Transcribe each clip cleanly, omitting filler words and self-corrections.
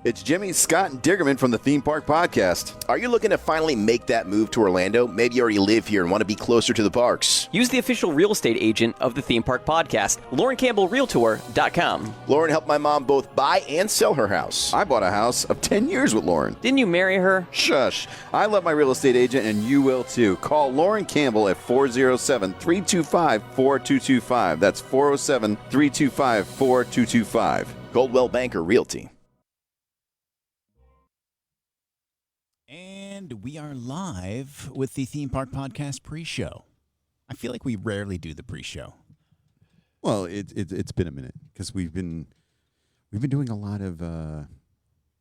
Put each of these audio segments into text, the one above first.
It's Jimmy, Scott, and Diggerman from the Theme Park Podcast. Are you looking to finally make that move to Orlando? Maybe you already live here and want to be closer to the parks. Use the official real estate agent of the Theme Park Podcast, LaurenCampbellRealtor.com. Lauren helped my mom both buy and sell her house. I bought a house of 10 years with Lauren. Didn't you marry her? Shush. I love my real estate agent, and you will too. Call Lauren Campbell at 407-325-4225. That's 407-325-4225. Goldwell Banker Realty. And we are live with the Theme Park Podcast pre-show. I feel like we rarely do the pre-show. Well, it's been a minute because we've been doing a lot of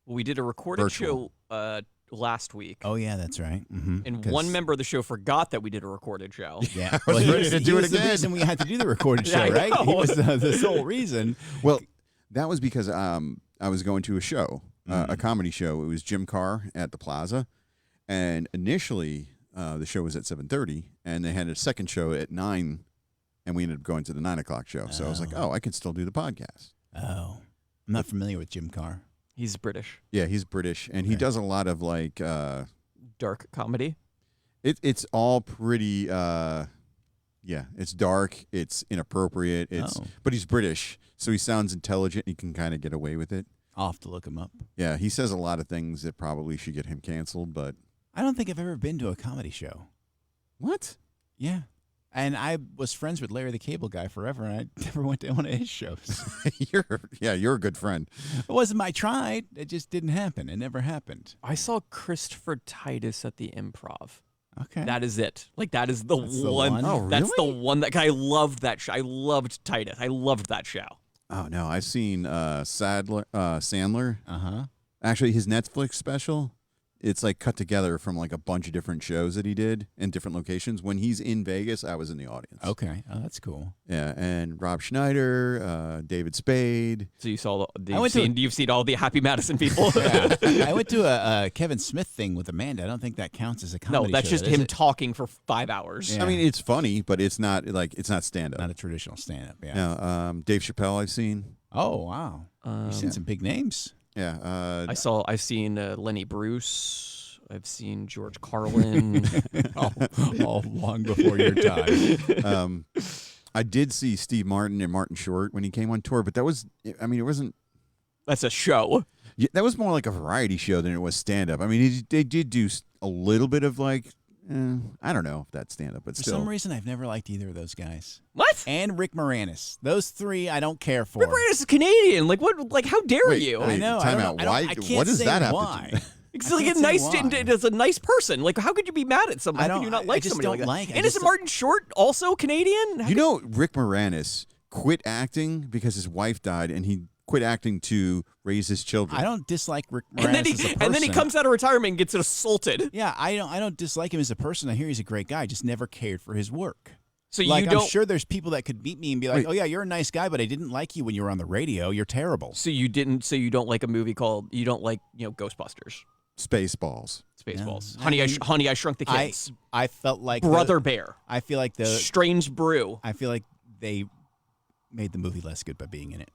We did a recorded virtual show last week. Oh yeah, that's right. Mm-hmm. And one member of the show forgot that we did a recorded show. Yeah, I was ready to do it The again. reason we had to do the recorded show, Yeah, I right? He know. was the sole reason. well, that was because I was going to a show, a comedy show. It was Jim Carr at the Plaza, and initially the show was at 7:30, and they had a second show at 9, and we ended up going to the 9 o'clock show. So I was like, oh, I can still do the podcast. Oh, I'm not familiar with Jim Carr. He's British. Yeah, he's British, and he does a lot of like Dark comedy. it's all pretty. Yeah, it's dark. It's inappropriate. But he's British, so he sounds intelligent. He can kind of get away with it. I'll have to look him up. Yeah, he says a lot of things that probably should get him canceled, but I don't think I've ever been to a comedy show. what? Yeah. And I was friends with Larry the Cable Guy forever, and I never went to one of his shows. You're a good friend. It wasn't I tried. It just didn't happen. It never happened. I saw Christopher Titus at the Improv. Okay. That is it. Like, that is the That's the one. one? Oh, That's the really? one that I loved that show. I loved Titus. I loved that show. Oh no, I've seen Sandler. Uh-huh. Actually, his Netflix special. It's like cut together from like a bunch of different shows that he did in different locations. When he's in Vegas, I was in the audience. Okay. Oh, that's cool. Yeah, and Rob Schneider, David Spade. So you saw I went to- you've seen all the Happy Madison people. Yeah. I went to a Kevin Smith thing with Amanda. I don't think that counts as a comedy No, that's show, just is him it? talking for 5 hours. Yeah. I mean, it's funny, but it's not stand up. Not a traditional stand-up, yeah. No, Dave Chappelle I've seen. Oh, wow. You've seen some big names. Yeah, I've seen Lenny Bruce. I've seen George Carlin. all long before your time. I did see Steve Martin and Martin Short when he came on tour, but that was, I mean, it wasn't. That's a show. Yeah, that was more like a variety show than it was stand up. I mean, they did do a little bit of like, I don't know if that's stand up, but For still. some reason, I've never liked either of those guys. What? And Rick Moranis. Those three I don't care for. Rick Moranis is Canadian. Like what? Like how dare Wait, you? wait. I know. Time I out. don't, Why- I can't what does say that have to why. do- It's I like can't a say nice. why. It's a nice person. Like how could you be mad at somebody? I How could don't- you not I like just somebody don't like that? like- I And just isn't don't- Martin Short also Canadian? How You know, Rick Moranis quit acting because his wife died, and he quit acting to raise his children. I don't dislike Rick Moranis and then as a person. and then he comes out of retirement and gets assaulted. Yeah, I don't dislike him as a person. I hear he's a great guy. I just never cared for his work. So Like you I'm don't. sure there's people that could meet me and be like, Wait. "Oh yeah, you're a nice guy, but I didn't like you when you were on the radio. You're terrible." So you didn't. So you don't like a movie called. You don't like Ghostbusters, Spaceballs. Spaceballs, No. Honey I Shrunk the Kids, I felt like Brother Bear, I feel like Strange Brew. I feel like they made the movie less good by being in it.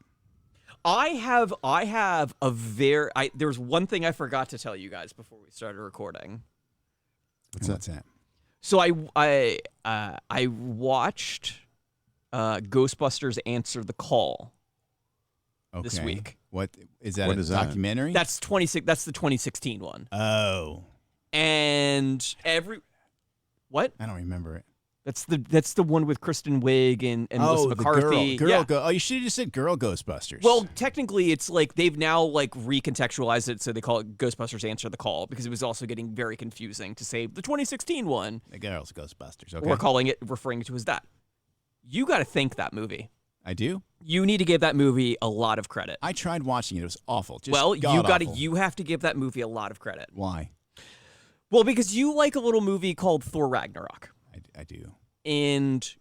I have a very. There's one thing I forgot to tell you guys before we started recording. What's that? So I watched Ghostbusters Answer the Call this Okay. week. What is that? What a is that? documentary? That's 26. That's the 2016 one. Oh, And what? I don't remember it. That's the one with Kristen Wiig and Melissa the McCarthy. girl. Yeah. Oh, you should have just said Girl Ghostbusters. Well, technically, it's like they've now like recontextualized it, so they call it Ghostbusters Answer the Call because it was also getting very confusing to say the 2016 one. the Girls Ghostbusters. Okay, We're referring to as that. You got to thank that movie. I do. You need to give that movie a lot of credit. I tried watching it. It was awful. Just Well, god-awful. you have to give that movie a lot of credit. Why? Well, because you like a little movie called Thor Ragnarok. I do. And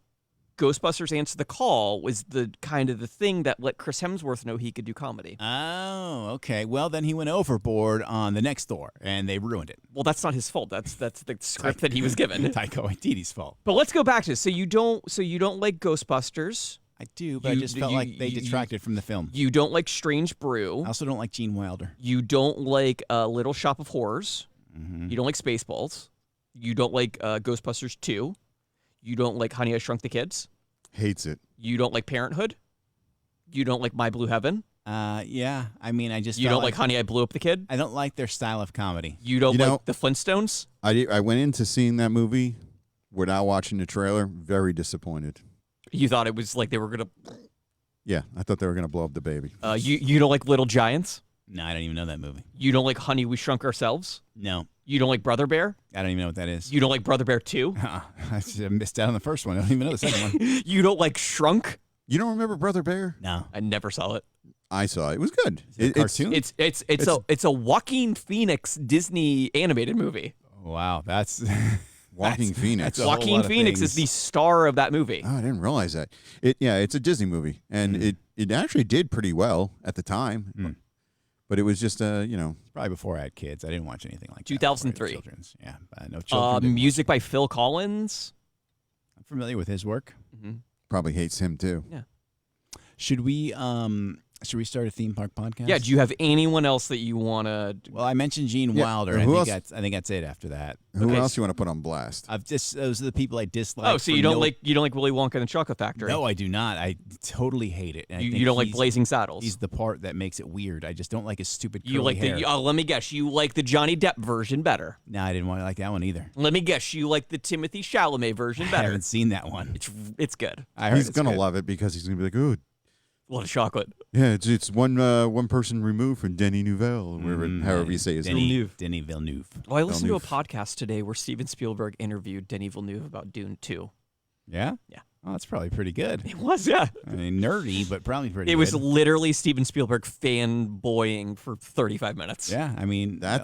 Ghostbusters Answer the Call was the kind of the thing that let Chris Hemsworth know he could do comedy. Oh, okay. Well, then he went overboard on the next Thor, and they ruined it. Well, that's not his fault. That's the script that he was given. Taika Waititi's fault. But let's go back to this. So you don't like Ghostbusters. I do, but I just felt like they detracted from the film. You don't like Strange Brew. I also don't like Gene Wilder. You don't like Little Shop of Horrors. Mm-hmm. You don't like Spaceballs. You don't like Ghostbusters 2. You don't like Honey, I Shrunk the Kids. Hates it. You don't like Parenthood. You don't like My Blue Heaven. Yeah. I mean, I just You felt don't like Honey, I Blew Up the Kid. I don't like their style of comedy. You don't You know- like The Flintstones. I went into seeing that movie without watching the trailer. Very disappointed. You thought it was like they were gonna. Yeah, I thought they were gonna blow up the baby. You don't like Little Giants. No, I don't even know that movie. You don't like Honey, We Shrunk Ourselves. No, You don't like Brother Bear. I don't even know what that is. You don't like Brother Bear 2. I missed out on the first one. I don't even know the second one. You don't like Shrunk. You don't remember Brother Bear? No. I never saw it. I saw it. It was good. it a cartoon? It's a Joaquin Phoenix Disney animated movie. Wow, that's Walking Phoenix. that's a whole Joaquin lot of Phoenix is things. the star of that movie. Oh, I didn't realize that. It's a Disney movie, and it actually did pretty well at the time. But it was just It's probably before I had kids. I didn't watch anything like that. 2003. Children's. Yeah, no children. Music by Phil Collins. I'm familiar with his work. probably hates him too. Should we start a theme park podcast? Yeah. Do you have anyone else that you want to? Well, I mentioned Gene Yeah, Wilder. who I think else? that's it after that. Who Okay, else you want to put on blast? Those are the people I dislike. Oh, so for you don't no- like Willy Wonka and the Chocolate Factory? No, I do not. I totally hate it. And I You think don't like he's- Blazing Saddles. He's the part that makes it weird. I just don't like his stupid curly You like hair. let me guess. You like the Johnny Depp version better. No, I didn't want to like that one either. Let me guess. You like the Timothy Chalamet version I better. haven't seen that one. It's good. I heard He's it's gonna good. love it because he's gonna be like, "Oh, A lot of chocolate. yeah, it's one person removed from Denny Nouvelle, however you say his name." Villeneuve. Denis Villeneuve. Oh, I listened to a podcast today where Steven Spielberg interviewed Denis Villeneuve about Dune 2. Yeah? Yeah. Oh, that's probably pretty good. It was, yeah. I mean, nerdy, but probably pretty It good. was literally Steven Spielberg fanboying for 35 minutes. Yeah, I mean, that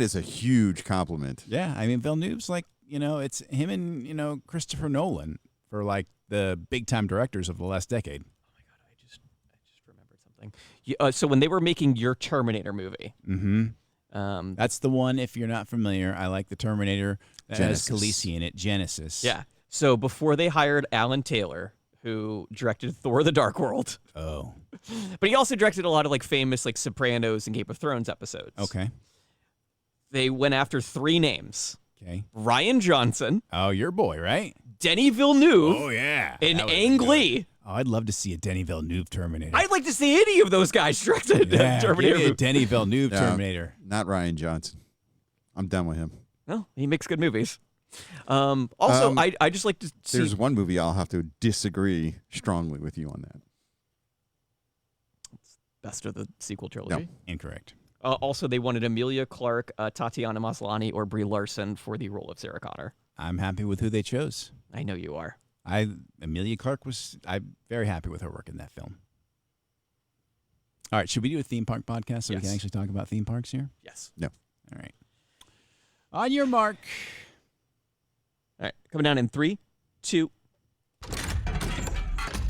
is a huge compliment. yeah, I mean, Villeneuve's like, it's him and, Christopher Nolan for like the big time directors of the last decade. I just remembered something. So when they were making your Terminator movie, Mm-hmm. That's the one, if you're not familiar. I like the Terminator that has Genesis. Khaleesi in it, Genesis. yeah. So before they hired Alan Taylor, who directed Thor: The Dark World, Oh, but he also directed a lot of like famous like Sopranos and Game of Thrones episodes. okay. They went after 3 names: Okay. Ryan Johnson, Oh, your boy, right? Denis Villeneuve, yeah. and That would be Ang good. Lee. Oh, I'd love to see a Denis Villeneuve Terminator. I'd like to see any of those guys directed yeah, Terminator give me a movie. Denis Villeneuve Yeah. Terminator. Not Ryan Johnson. I'm done with him. No, he makes good movies. Also, Um, I just like to see. There's one movie I'll have to disagree strongly with you on that. Best of the sequel trilogy. Incorrect. Also, they wanted Emilia Clarke, Tatiana Maslany, or Brie Larson for the role of Sarah Connor. I'm happy with who they chose. I know you are. Emilia Clarke I'm very happy with her work in that film. All right, should we do a theme park podcast so we can Yes. actually talk about theme parks here? Yes. All right. On your mark. All right. Coming down in 3, 2.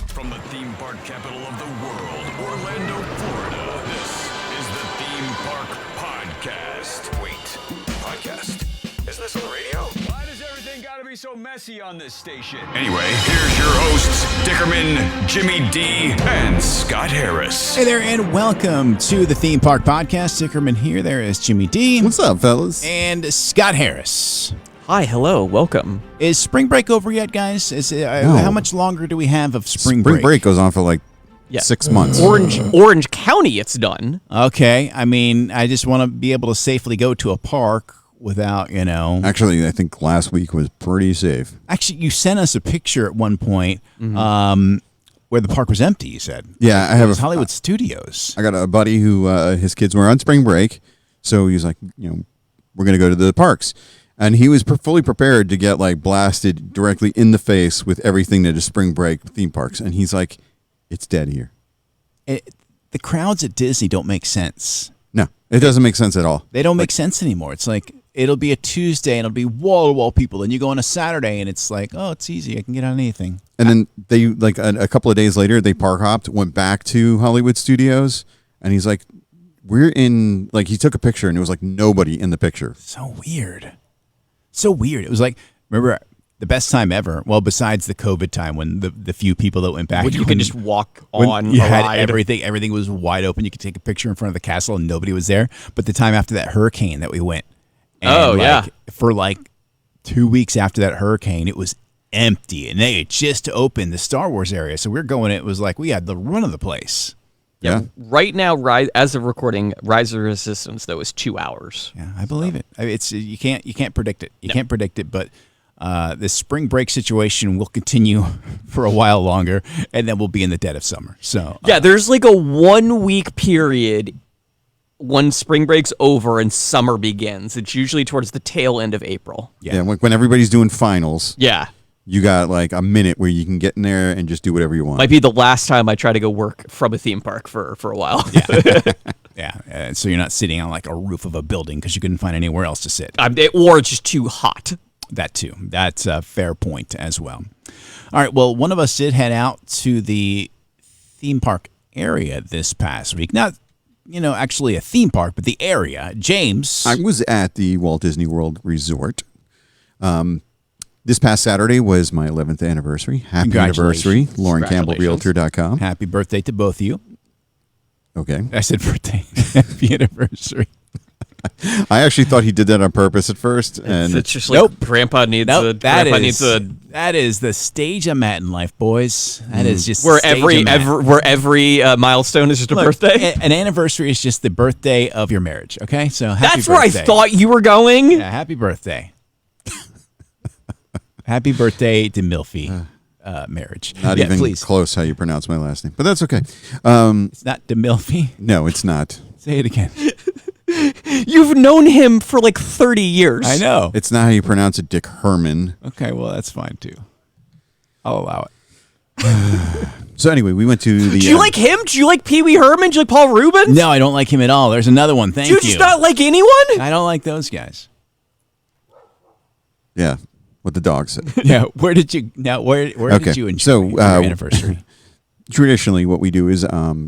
From the theme park capital of the world, Orlando, Florida, this is the Theme Park Podcast. Wait, podcast? Isn't this on the radio? Why does everything gotta be so messy on this station? Anyway, here's your hosts, Dickerman, Jimmy D, and Scott Harris. Hey there, and welcome to the Theme Park Podcast. Sickerman here. There is Jimmy D. What's up, fellas? And Scott Harris. Hi, hello, welcome. Is spring break over yet, guys? How much longer do we have of spring break goes on for like Yeah. 6 months. Orange County, it's done. Okay. I mean, I just want to be able to safely go to a park without, Actually, I think last week was pretty safe. Actually, you sent us a picture at one point where the park was empty, you said. Yeah, I It have was Hollywood Studios. I got a buddy who his kids were on spring break, so he was like, we're gonna go to the parks, and he was fully prepared to get like blasted directly in the face with everything that is spring break theme parks, and he's like, it's dead here. The crowds at Disney don't make sense. No, it doesn't make sense at all. They don't make sense anymore. It's like it'll be a Tuesday and it'll be wall-to-wall people, and you go on a Saturday and it's like, oh, it's easy. I can get on anything. And then they like a couple of days later, they park hopped, went back to Hollywood Studios, and he's like, we're in like he took a picture and it was like nobody in the picture. So weird. So weird. It was like, remember the best time ever. Well, besides the COVID time when the few people that went back, When you could just walk when on you a had ride. everything was wide open. You could take a picture in front of the castle and nobody was there. But the time after that hurricane that we went, and Oh, yeah. for like 2 weeks after that hurricane, it was empty, and they had just opened the Star Wars area. So we were going. It was like we had the run of the place. Yeah. Right now, as of recording, Rise of Resistance though is 2 hours. Yeah, I believe it. I mean, it's you can't predict it. You can't predict it, but this spring break situation will continue for a while longer, and then we'll be in the dead of summer. So Yeah, there's like a 1 week period when spring break's over and summer begins. It's usually towards the tail end of April. Yeah. When everybody's doing finals, Yeah. you got like a minute where you can get in there and just do whatever you want. Might be the last time I try to go work from a theme park for a while. yeah. So you're not sitting on like a roof of a building because you couldn't find anywhere else to sit. Or it's just too hot. That too. That's a fair point as well. All right. Well, one of us did head out to the theme park area this past week. Not, actually a theme park, but the area. James. I was at the Walt Disney World Resort. This past Saturday was my 11th anniversary. Happy anniversary, Congratulations. LaurenCampbellRealtor.com. Happy birthday to both of you. Okay. I said birthday. Happy anniversary. I actually thought he did that on purpose at first. And It's just like Grandpa needs that is the stage I'm at in life, boys. That is just where the stage every milestone is just a Look, birthday. An anniversary is just the birthday of your marriage. Okay, so happy That's where I birthday. thought you were going. Yeah, happy birthday. Happy birthday to Milfy marriage. not yeah, even please. close how you pronounce my last name. But that's okay. It's not de Milfy. No, it's not. Say it again. You've known him for like 30 years. I know. It's not how you pronounce it, Dick Herman. Okay, well that's fine too. I'll allow it. So anyway, we went to the... Do you like him? Do you like Pee Wee Herman? Do you like Paul Rubens? No, I don't like him at all. There's another one. Thank Do you you. just not like anyone? I don't like those guys. Yeah, what the dog said. Yeah, where did you did you enjoy your anniversary? Traditionally, what we do is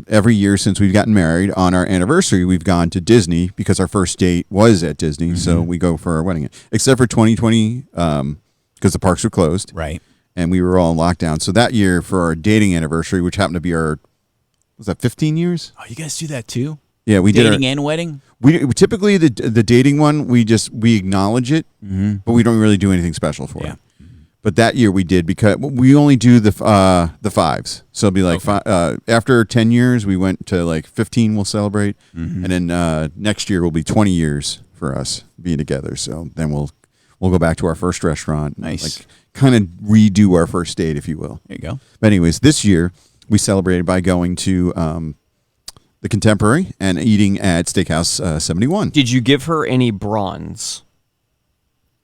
every year since we've gotten married, on our anniversary, we've gone to Disney because our first date was at Disney. So we go for our wedding. Except for 2020, because the parks were closed. Right. And we were all in lockdown. So that year, for our dating anniversary, which happened to be was that 15 years? Oh, you guys do that too? Yeah, we did. Dating and wedding? We typically the dating one, we acknowledge it, but we don't really do anything special for it. But that year we did because we only do the fives. So it'll be like after 10 years, we went to like 15. We'll celebrate, and then next year will be 20 years for us being together. So then we'll go back to our first restaurant. Nice. Like kind of redo our first date, if you will. There you go. But anyways, this year we celebrated by going to the Contemporary and eating at Steakhouse 71. Did you give her any bronze?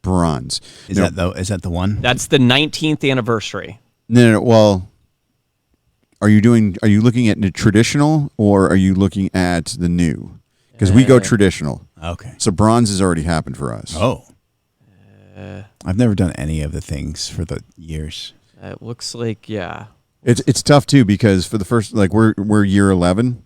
Bronze. Is that the one? That's the 19th anniversary. No. Well, are you looking at the traditional or are you looking at the new? Because we go traditional. Okay. So bronze has already happened for us. Oh. I've never done any of the things for the years. It looks like, yeah. It's tough too because for the first we're year 11.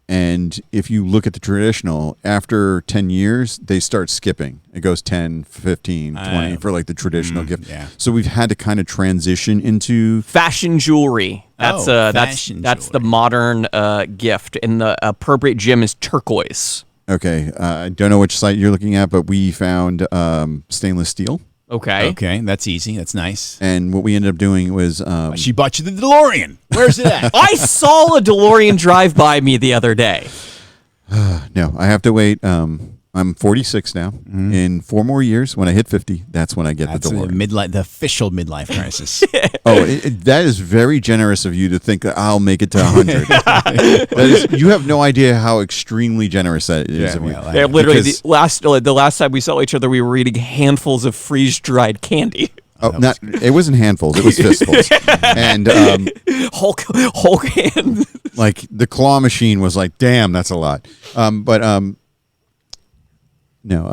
And if you look at the traditional, after 10 years, they start skipping. It goes 10, 15, 20 for like the traditional gift. yeah. So we've had to kind of transition into... Fashion jewelry. That's fashion that's the jewelry. modern gift, and the appropriate gem is turquoise. Okay, I don't know which site you're looking at, but we found stainless steel. Okay. Okay, that's easy. That's nice. And what we ended up doing was... She bought you the DeLorean. Where's it at? I saw a DeLorean drive by me the other day. no, I have to wait. I'm 46 now. In 4 more years, when I hit 50, that's when I get That's the DeLorean. the official midlife crisis. That is very generous of you to think that I'll make it to 100. You have no idea how extremely generous that is of you. well, They're literally Because- the last time we saw each other, we were eating handfuls of freeze-dried candy. It wasn't handfuls; it was fistfuls. And Hulk hand. like the claw machine was like, "Damn, that's a lot." No,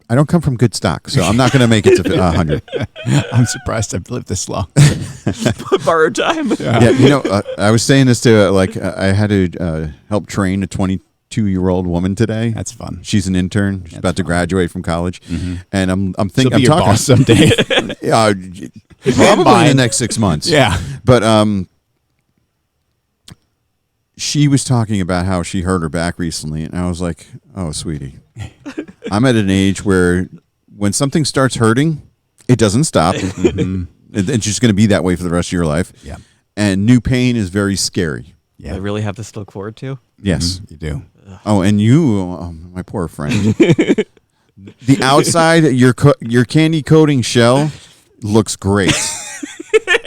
I don't come from good stock, so I'm not going to make it to 100. I'm surprised I've lived this long. Borrowed time. Yeah, I was saying this to I had to help train a 20 22-year-old woman today. That's fun. She's an intern. She's about to graduate from college, and I'm She'll thinking be I'm your talking boss someday. probably in the next 6 months. Yeah. But she was talking about how she hurt her back recently, and I was like, "Oh, sweetie, I'm at an age where when something starts hurting, it doesn't stop. It's just going to be that way for the rest of your life. Yeah. And new pain is very scary. I really have this to look forward to. Yes, You do. Oh, and you, my poor friend. The outside, your candy coating shell looks great.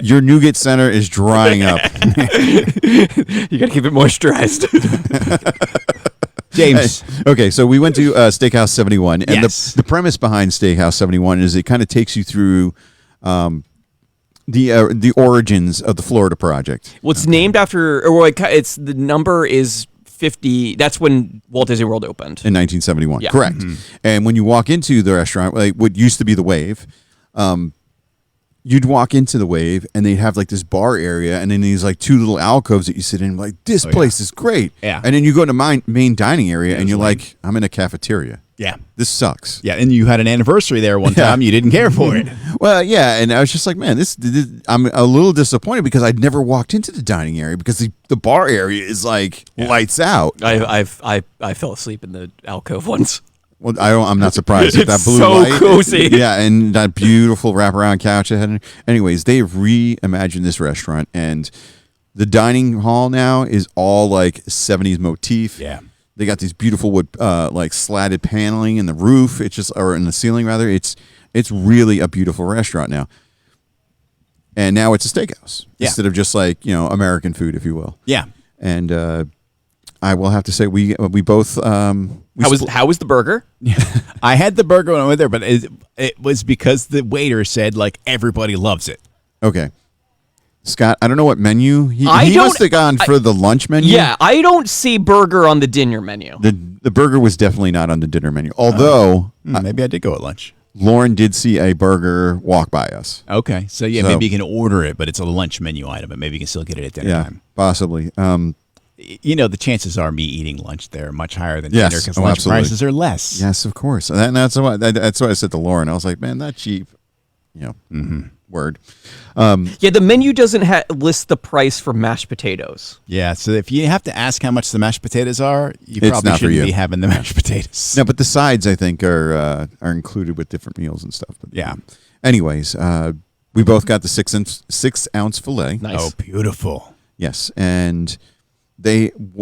Your nougat center is drying up. You got to keep it moisturized. James. Okay, so we went to Steakhouse 71, and Yes. the premise behind Steakhouse 71 is it kind of takes you through the origins of the Florida Project. Well, it's named after, or like, it's the number is 50. That's when Walt Disney World opened. In 1971, Yeah. correct. And when you walk into the restaurant, like what used to be the Wave, you'd walk into the Wave, and they'd have like this bar area, and then these like two little alcoves that you sit in. Like, this place is great. Yeah. And then you go to main dining area, and you're like, I'm in a cafeteria. Yeah. This sucks. Yeah, and you had an anniversary there one time. You didn't care for it. Well, yeah, and I was just like, man, this I'm a little disappointed because I'd never walked into the dining area because the bar area is like lights out. I fell asleep in the alcove once. Well, I'm not surprised at that It's blue so light. cozy. Yeah, and that beautiful wraparound couch. Anyways, they've reimagined this restaurant, and the dining hall now is all like 70s motif. Yeah. They got these beautiful wood, like slatted paneling in the roof. It's just, or in the ceiling rather. It's really a beautiful restaurant now. And now it's a steakhouse Yeah. instead of just like American food, if you will. Yeah. And I will have to say we both. How was the burger? I had the burger when I went there, but it was because the waiter said, like, everybody loves it. Okay. Scott, I don't know what menu he I must don't- have gone for the lunch menu. Yeah, I don't see burger on the dinner menu. The burger was definitely not on the dinner menu. Although Maybe I did go at lunch. Lauren did see a burger walk by us. Okay. So, yeah, So- maybe you can order it, but it's a lunch menu item, but maybe you can still get it at dinner Yeah, time. possibly. The chances are me eating lunch there are much higher than Yes. dinner because Oh, lunch absolutely. prices are less. Yes, of course. And that's what I said to Lauren. I was like, man, that cheap. Word. Yeah, the menu doesn't list the price for mashed potatoes. Yeah, so if you have to ask how much the mashed potatoes are, you It's probably not for shouldn't you. be having the mashed potatoes. No, but the sides I think are included with different meals and stuff. But Yeah. Anyways, we both got the 6 ounce fillet. Nice. Oh, beautiful. Yes, and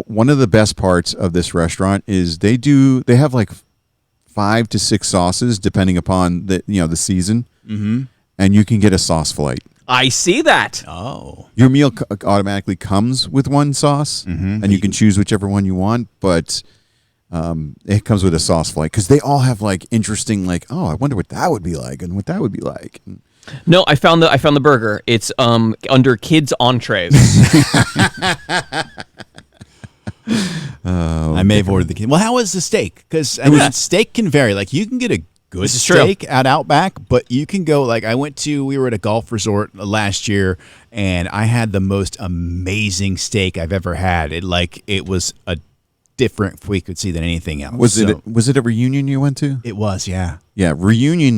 one of the best parts of this restaurant is they have like 5 to 6 sauces depending upon the season, and you can get a sauce flight. I see that. Oh. Your meal automatically comes with one sauce, and you can choose whichever one you want, but it comes with a sauce flight because they all have like interesting, like, oh, I wonder what that would be like and what that would be like. No, I found the burger. It's under kids entrees. I may have ordered the kid. Well, how was the steak? Because steak can vary. Like you can get a good This is true. steak at Outback, but you can go like we were at a golf resort last year, and I had the most amazing steak I've ever had. It was a different frequency than anything else. Was it a reunion you went to? It was, yeah. Yeah, reunion.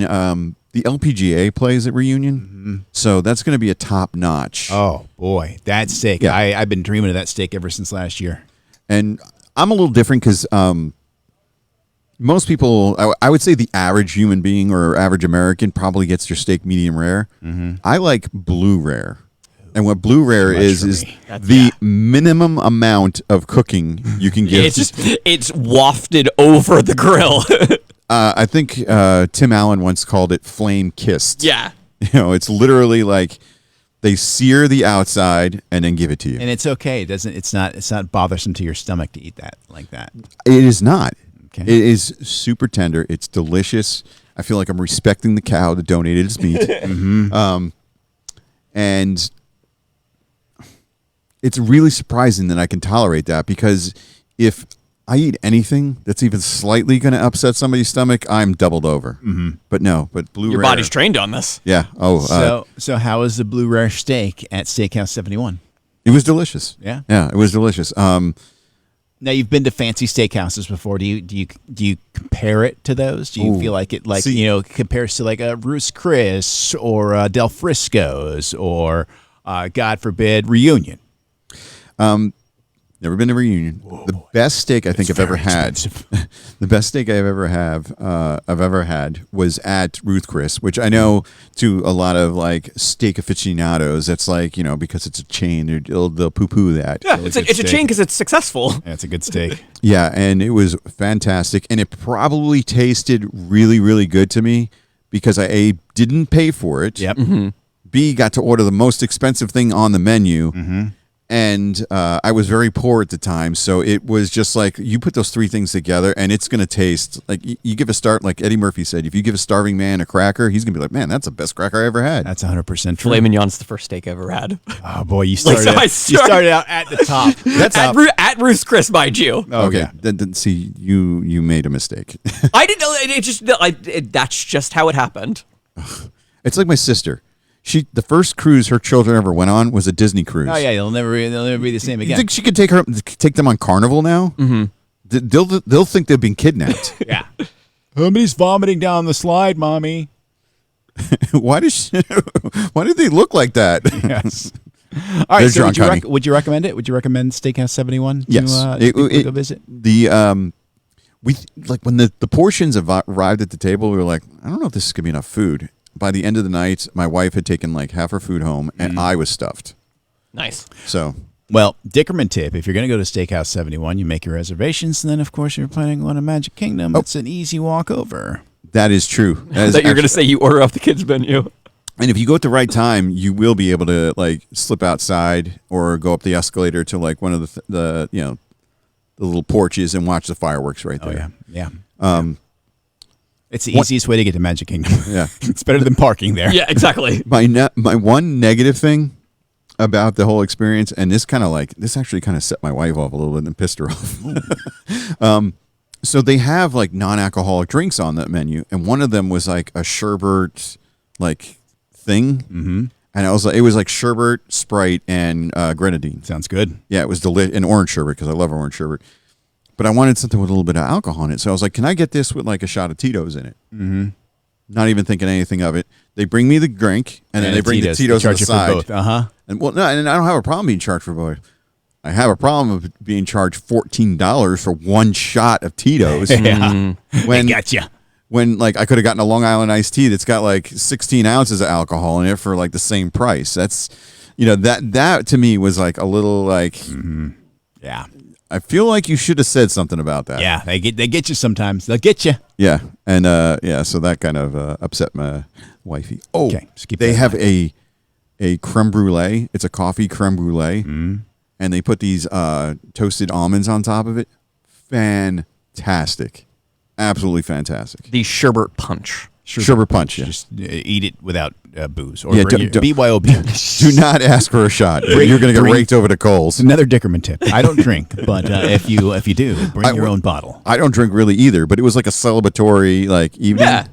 The LPGA plays at reunion, so that's going to be a top notch. Oh boy, that steak! Yeah. I've been dreaming of that steak ever since last year. And I'm a little different because most people, I would say the average human being or average American probably gets their steak medium rare. I like blue rare. And what blue rare much is for me. the minimum amount of cooking you can give. It's wafted over the grill. I think Tim Allen once called it flame kissed. Yeah. It's literally like they sear the outside and then give it to you. And it's okay. It's not bothersome to your stomach to eat that like that. It is not. Okay. It is super tender. It's delicious. I feel like I'm respecting the cow that donated its meat. And it's really surprising that I can tolerate that because if I eat anything that's even slightly going to upset somebody's stomach, I'm doubled over. But blue Your rare. body's trained on this. Yeah. Oh, So how was the blue rare steak at Steakhouse 71? it was delicious. Yeah? Yeah, it was delicious. Now you've been to fancy steakhouses before. Do you compare it to those? Do you feel like it compares to like a Ruth's Chris or Del Frisco's or God forbid Reunion? Never been to Reunion. The best steak I think I've ever had. The best steak I've ever had was at Ruth Chris, which I know to a lot of like steak aficionados, it's like, because it's a chain, they'll poo-poo that. Yeah, it's a chain because it's successful. Yeah, it's a good steak. Yeah, and it was fantastic, and it probably tasted really, really good to me because I A, didn't pay for it. Yep. B, got to order the most expensive thing on the menu. And I was very poor at the time, so it was just like you put those three things together, and it's going to taste like you give like Eddie Murphy said, if you give a starving man a cracker, he's going to be like, man, that's the best cracker I ever had. That's 100% true. Filet mignon's the first steak I ever had. Oh boy, you started out at the top. That's at Ruth's Chris, mind you. Oh, okay. yeah. Then see, you made a mistake. I didn't know. That's just how it happened. It's like my sister. The first cruise her children ever went on was a Disney cruise. Oh yeah, they'll never be the same You again. think she could take them on Carnival now? Mm-hmm. They'll think they've been kidnapped. Yeah. Somebody's vomiting down the slide, mommy. Why did they look like that? Yes. All right. They're So drunk, honey. would you recommend it? Would you recommend Steakhouse 71? Yes. To go visit. We like when the portions arrived at the table, we were like, I don't know if this is gonna be enough food. By the end of the night, my wife had taken like half her food home, and I was stuffed. Nice. So, Well, Dickerman tip: if you're going to go to Steakhouse 71, you make your reservations, and then of course you're planning on a Magic Kingdom. It's an easy walk over. that is true. I thought you were going to say you order off the kids' menu. And if you go at the right time, you will be able to like slip outside or go up the escalator to like one of the little porches and watch the fireworks right there. Oh yeah. It's the easiest way to get to Magic Kingdom. Yeah. It's better than parking there. Yeah, exactly. My one negative thing about the whole experience, and this actually kind of set my wife off a little bit and pissed her off. So they have like non-alcoholic drinks on that menu, and one of them was like a sherbet like thing, and it was like sherbet, Sprite, and grenadine. Sounds good. Yeah, it was delicious, and orange sherbet because I love orange sherbet. But I wanted something with a little bit of alcohol in it. So I was like, can I get this with like a shot of Tito's in it? Mm-hmm. Not even thinking anything of it. They bring me the drink, and then they bring the Tito's on the side. And I don't have a problem being charged for both. I have a problem of being charged $14 for one shot of Tito's. Yeah. When gotcha. When like I could have gotten a Long Island iced tea that's got like 16 ounces of alcohol in it for like the same price. That's that to me was like a little like Yeah. I feel like you should have said something about that. Yeah, they get you sometimes. They'll get you. Yeah, and so that kind of upset my wifey. Oh, Okay, just keep they that in have a creme brulee. It's a coffee creme brulee, and they put these toasted almonds on top of it. Fantastic, absolutely fantastic. The sherbet punch. Sherbet punch. Yeah. Just eat it without booze. Or Yeah, BYOB. Do not ask for a shot. You're going to get raked over the coals. Another Dickerman tip. I don't drink, but if you do, bring your own bottle. I don't drink really either, but it was like a celebratory like evening. Yeah.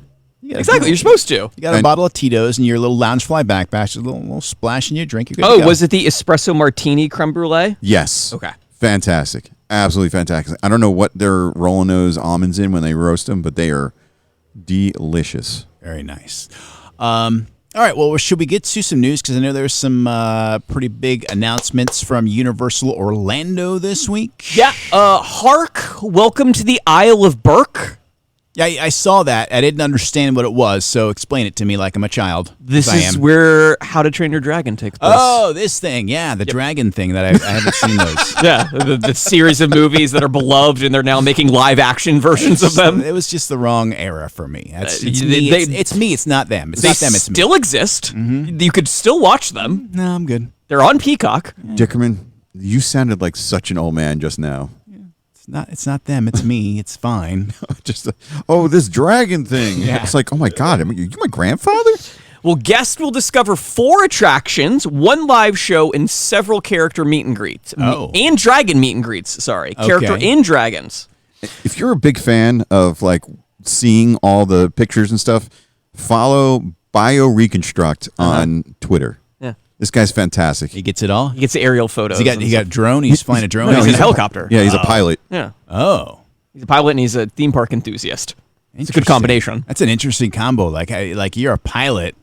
Exactly. You're supposed to. You got a bottle of Tito's and your little Loungefly backpack, a little splash in your drink. You're good to go. Was it the espresso martini creme brulee? Yes. Okay. Fantastic. Absolutely fantastic. I don't know what they're rolling those almonds in when they roast them, but they are delicious. Very nice. All right, well, should we get to some news? Because I know there's some pretty big announcements from Universal Orlando this week. Yeah. Hark, welcome to the Isle of Berk. Yeah, I saw that. I didn't understand what it was, so explain it to me like I'm a child. This is where How to Train Your Dragon takes place. Oh, this thing. Yeah, the dragon thing that I haven't seen those. Yeah, the series of movies that are beloved, and they're now making live-action versions of them. It was just the wrong era for me. It's me. It's me. It's not them. It's They not them. It's me. still exist. You could still watch them. No, I'm good. They're on Peacock. Dickerman, you sounded like such an old man just now. It's not them. It's me. It's fine. Just this dragon thing. Yeah. It's like, oh my God, are you my grandfather? Well, guests will discover 4 attractions, 1 live show, and several character meet and greets. And dragon meet and greets, sorry. Character and dragons. If you're a big fan of like seeing all the pictures and stuff, follow BioReconstruct on Twitter. Yeah. This guy's fantastic. He gets it all. He gets aerial photos. He got a drone. He's flying a drone. No, he's in he's a helicopter. Yeah, he's a pilot. Yeah. Oh, He's a pilot and he's a theme park enthusiast. It's a good interesting. combination. That's an interesting combo. Like you're a pilot.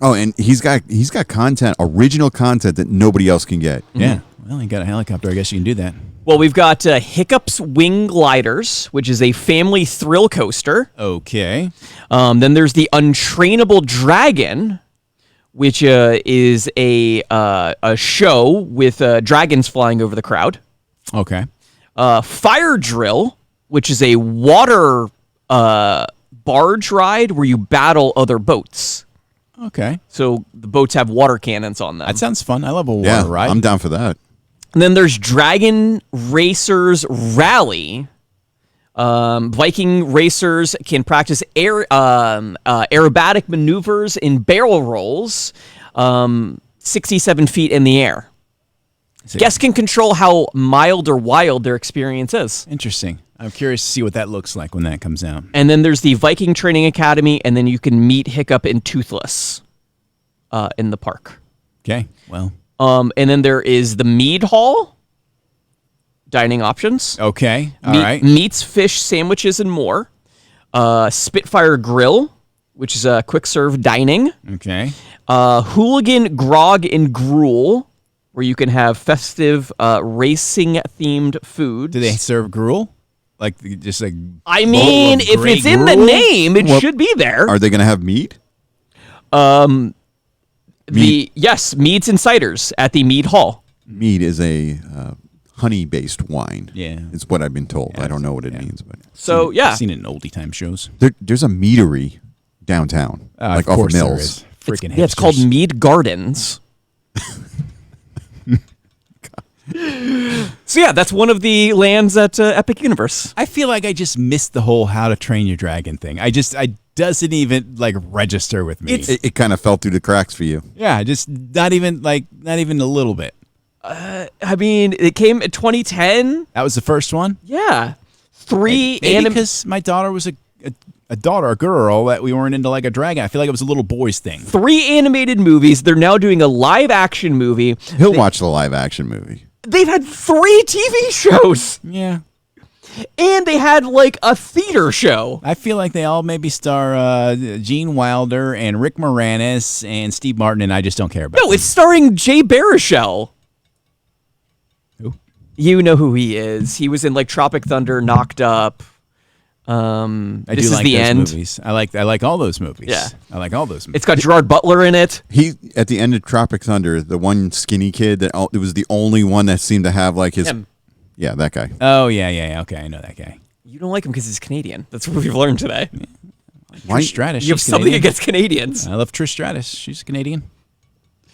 Oh, and he's got content, original content that nobody else can get. Yeah. Well, he got a helicopter. I guess you can do that. Well, we've got Hiccup's Wing Gliders, which is a family thrill coaster. Okay. Then there's the Untrainable Dragon, which is a show with dragons flying over the crowd. Okay. Fire Drill, which is a water barge ride where you battle other boats. Okay. So the boats have water cannons on them. That sounds fun. I love a water Yeah, ride. I'm down for that. And then there's Dragon Racers Rally. Viking racers can practice aerobatic maneuvers in barrel rolls 67 feet in the air. Guests can control how mild or wild their experience is. Interesting. I'm curious to see what that looks like when that comes out. And then there's the Viking Training Academy, and then you can meet Hiccup and Toothless in the park. Okay. Well. And then there is the Mead Hall dining options. Okay. All right. Meats, fish, sandwiches, and more. Spitfire Grill, which is a quick serve dining. Okay. Hooligan Grog and Gruel, where you can have festive racing themed food. Do they serve gruel? Like just like. I bowl mean, of if gray it's in the gruel? name, it should be there. Are they going to have meat? Yes, meads and ciders at the Mead Hall. Mead is a honey-based wine. Yeah. Is what I've been told. Yeah, I don't know what it yeah. means, but So yeah, I've seen it in oldie time shows. there's a meadery downtown, like of off course of there Mills. is. Freaking it's called hipsters. Mead Gardens. So yeah, that's one of the lands at Epic Universe. I feel like I just missed the whole How to Train Your Dragon thing. I doesn't even like register with me. It kind of fell through the cracks for you. Yeah, just not even a little bit. I mean, it came in 2010. That was the first one. Yeah, three Maybe because my daughter was a girl that we weren't into like a dragon. I feel like it was a little boys thing. 3 animated movies. They're now doing a live action movie. He'll watch the live action movie. They've had 3 TV shows, Yeah. and they had like a theater show. I feel like they all maybe star Gene Wilder and Rick Moranis and Steve Martin, and I just don't care about No, them. it's starring Jay Baruchel. Who? You know who he is. He was in like Tropic Thunder, Knocked Up. I This do is like the those end. movies. I like all those movies. Yeah. I like all those movies. It's got Gerard Butler in it. He at the end of Tropic Thunder, the one skinny kid that it was the only one that seemed to have like his. Him. Yeah, that guy. Oh, yeah. Okay, I know that guy. You don't like him because he's Canadian. That's what we've learned today. Trish Stratus. You have she's something Canadian. against Canadians. I love Trish Stratus. She's a Canadian.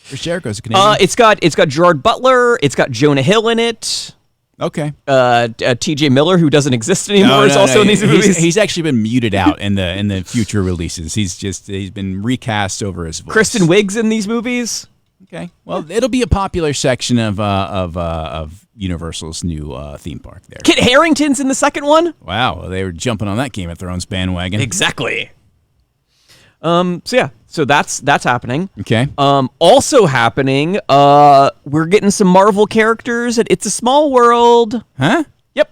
Chris Jericho's a Canadian. It's got Gerard Butler. It's got Jonah Hill in it. Okay. T.J. Miller, who doesn't exist anymore, is also in these movies. He's actually been muted out in the future releases. He's been recast over his voice. Kristen Wiig's in these movies. Okay. Well, it'll be a popular section of Universal's new theme park there. Kit Harington's in the second one. Wow, they were jumping on that Game of Thrones bandwagon. Exactly. So that's happening. Okay. Also happening. We're getting some Marvel characters at It's a Small World. Huh? Yep.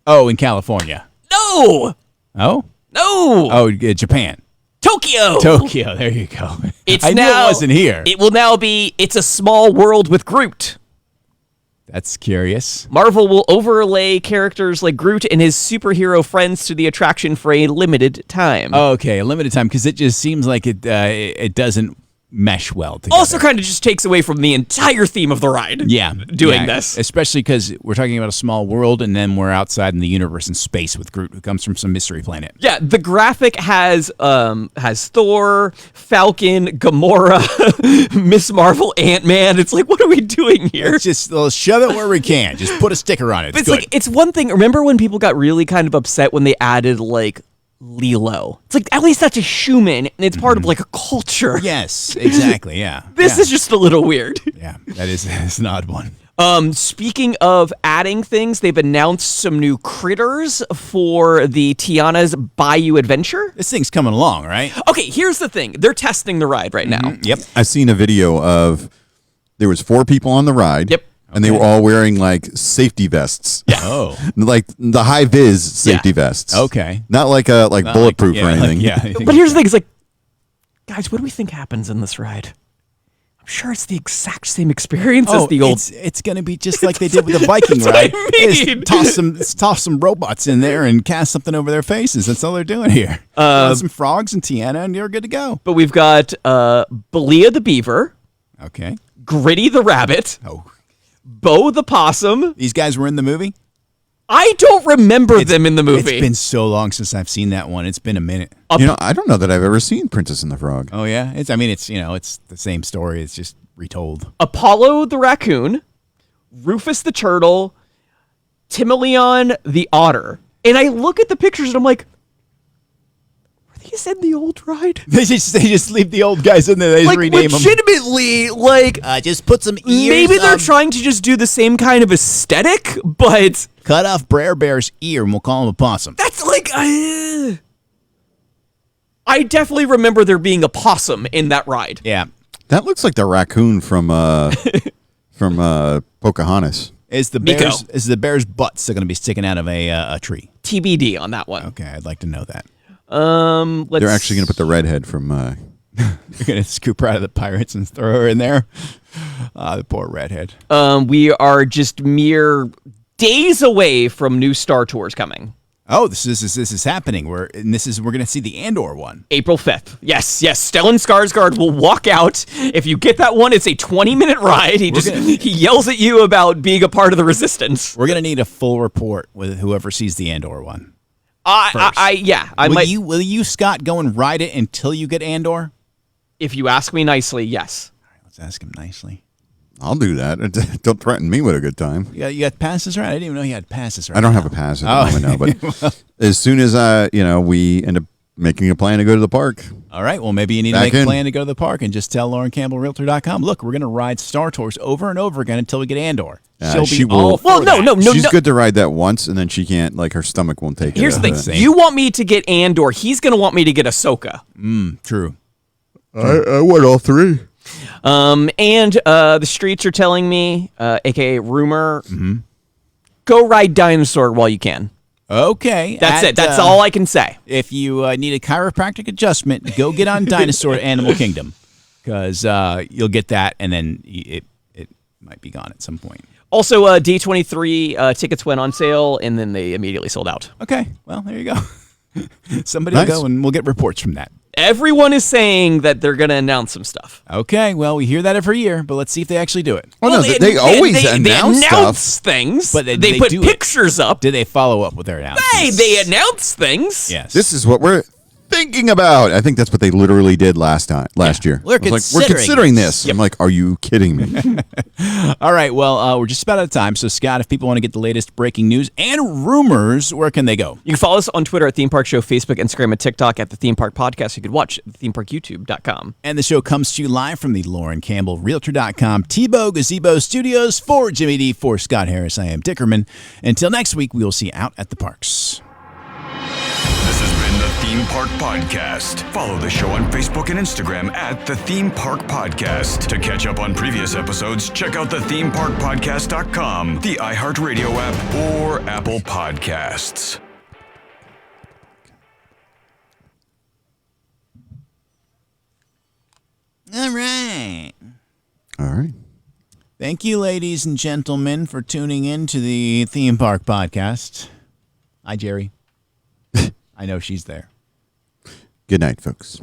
Oh, in California. No. Oh. No. Oh, Japan. Tokyo. Tokyo. There you go. It's I knew now, it wasn't here. It will now be It's a Small World with Groot. That's curious. Marvel will overlay characters like Groot and his superhero friends to the attraction for a limited time. Okay, a limited time because it just seems like it doesn't mesh well together. Also kind of just takes away from the entire theme of the ride. Yeah, doing this. Especially because we're talking about a small world and then we're outside in the universe in space with Groot, who comes from some mystery planet. Yeah, the graphic has Thor, Falcon, Gamora, Miss Marvel, Ant-Man. It's like, what are we doing here? Let's shove it where we can. Just put a sticker on it. It's like, it's one thing. Remember when people got really kind of upset when they added like Lilo? It's like, at least that's a human and it's part of like a culture. Yes, exactly. Yeah. This is just a little weird. Yeah, that's an odd one. Speaking of adding things, they've announced some new critters for the Tiana's Bayou Adventure. This thing's coming along, right? Okay, here's the thing. They're testing the ride right now. Yep. I've seen a video of There was 4 people on the ride. Yep. And they were all wearing like safety vests. Yeah. Oh. Like the high vis safety vests. Okay. Not like bulletproof or anything. But here's the thing: it's like, guys, what do we think happens in this ride? I'm sure it's the exact same experience as the old. It's going to be just like they did with the Viking what ride. I They mean. just toss some robots in there and cast something over their faces. That's all they're doing here. Some frogs and Tiana, and you're good to go. But we've got Belia the beaver, Okay. Gritty the rabbit, Oh, Bo the possum. these guys were in the movie? I don't remember them in the movie. It's been so long since I've seen that one. It's been a minute. You know, I don't know that I've ever seen Princess and the Frog. Oh yeah, it's it's the same story. It's just retold. Apollo the raccoon, Rufus the turtle, Timoleon the otter. And I look at the pictures and I'm like, were these in the old ride? They just leave the old guys in there. They just Like, rename them. legitimately, like, Just put some ears. maybe they're trying to just do the same kind of aesthetic, but cut off Brer Bear's ear, and we'll call him a possum. that's like, I definitely remember there being a possum in that ride. Yeah. That looks like the raccoon from Pocahontas. Is the Miko. bear's butt still going to be sticking out of a tree? TBD on that one. Okay, I'd like to know that. Let's. They're actually going to put the redhead from. You're going to scoop her out of the pirates and throw her in there. The poor redhead. We are just mere days away from new Star Tours coming. Oh, this is happening. We're going to see the Andor one. April 5th. Yes. Stellan Skarsgård will walk out. If you get that one, it's a 20-minute ride. He yells at you about being a part of the Resistance. We're going to need a full report with whoever sees the Andor one. Will you, Scott, go and ride it until you get Andor? If you ask me nicely, yes. All right, let's ask him nicely. I'll do that. Don't threaten me with a good time. You got passes right? I didn't even know you had passes right. I don't have a pass at the moment now, but as soon as we end up making a plan to go to the park. All right, well, maybe you need to make a plan to go to the park and just tell LaurenCampbellRealtor.com, look, we're going to ride Star Tours over and over again until we get Andor. She will. all for that. She's good to ride that once, and then she can't, her stomach won't take it. Here's the after thing. that. You want me to get Andor. He's going to want me to get Ahsoka. True. I want all 3. And the streets are telling me, a.k.a. rumor, go ride Dinosaur while you can. Okay. That's it. That's all I can say. If you need a chiropractic adjustment, go get on Dinosaur at Animal Kingdom, because you'll get that, and then it might be gone at some point. Also, D23 tickets went on sale, and then they immediately sold out. Okay. Well, there you go. Somebody Nice. will go, and we'll get reports from that. Everyone is saying that they're going to announce some stuff. Okay. Well, we hear that every year, but let's see if they actually do it. Oh, no, they always announce stuff. things, But they they put do it. pictures up. Did they follow up with their announcements? They announce things. Yes. This is what we're thinking about. I think that's what they literally did last year. We're I was we're considering considering this. I'm like, are you kidding me? All right. Well, we're just about out of time. So, Scott, if people want to get the latest breaking news and rumors, where can they go? You can follow us on Twitter at Theme Park Show, Facebook, Instagram, and TikTok at The Theme Park Podcast. You could watch at thethemeparkyoutube.com. And the show comes to you live from the Lauren Campbell Realtor.com Tebow Gazebo Studios. For Jimmy D, for Scott Harris, I am Dickerman. Until next week, we will see you out at the parks. This has been the Theme Park Podcast. Follow the show on Facebook and Instagram at the Theme Park Podcast. To catch up on previous episodes, check out the themeparkpodcast.com, the iHeartRadio app, or Apple Podcasts. All right. All right. Thank you, ladies and gentlemen, for tuning in to the Theme Park Podcast. Hi, Jerry. I know she's there. Good night, folks.